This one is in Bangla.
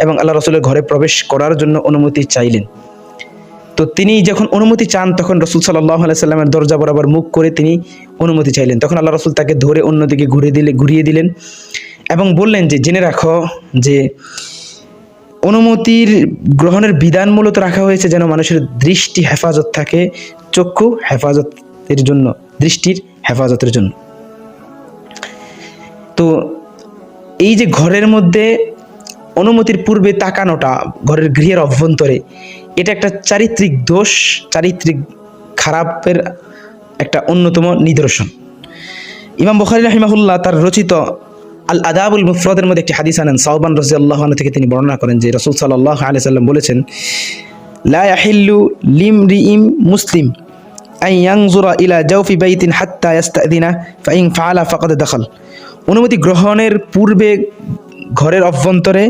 এবং আল্লাহ রাসূলের ঘরে প্রবেশ করার জন্য অনুমতি চাইলেন। তো তিনি যখন অনুমতি চান তখন রাসূল সাল্লাল্লাহু আলাইহি সাল্লামের দরজা বরাবর মুখ করে তিনি অনুমতি চাইলেন। তখন আল্লাহ রাসূল তাকে ধরে অন্যদিকে ঘুরিয়ে দিলেন এবং বললেন যে জেনে রাখো যে অনুমতির গ্রহণের বিধান মূলত রাখা হয়েছে যেন মানুষের দৃষ্টি হেফাজত থাকে, চক্ষু হেফাজতের জন্য, দৃষ্টির হেফাজতের জন্য। তো এই যে ঘরের মধ্যে অনুমতির পূর্বে তাকানোটা ঘরের গৃহের অভ্যন্তরে, এটা একটা চারিত্রিক দোষ, চারিত্রিক খারাপের একটা অন্যতম নিদর্শন। ইমাম বুখারী রাহিমাহুল্লাহ তার রচিত আল আদাবুল মুফরাদের মধ্যে একটি হাদিস আনেন। সাওবান রাদিয়াল্লাহু আনহু থেকে তিনি বর্ণনা করেন যে রাসূল সাল্লাল্লাহু আলাইহি সাল্লাম বলেছেন, লা ইয়াহিল্লু লিমরিইম মুসলিম আন ইয়ানজুরা ইলা জাওফি বাইতিন হাত্তা ইস্তাযিনা ফাইন ফাআলা ফাকাদ দাখাল। অনুমতি গ্রহণের পূর্বে ঘরের অভ্যন্তরে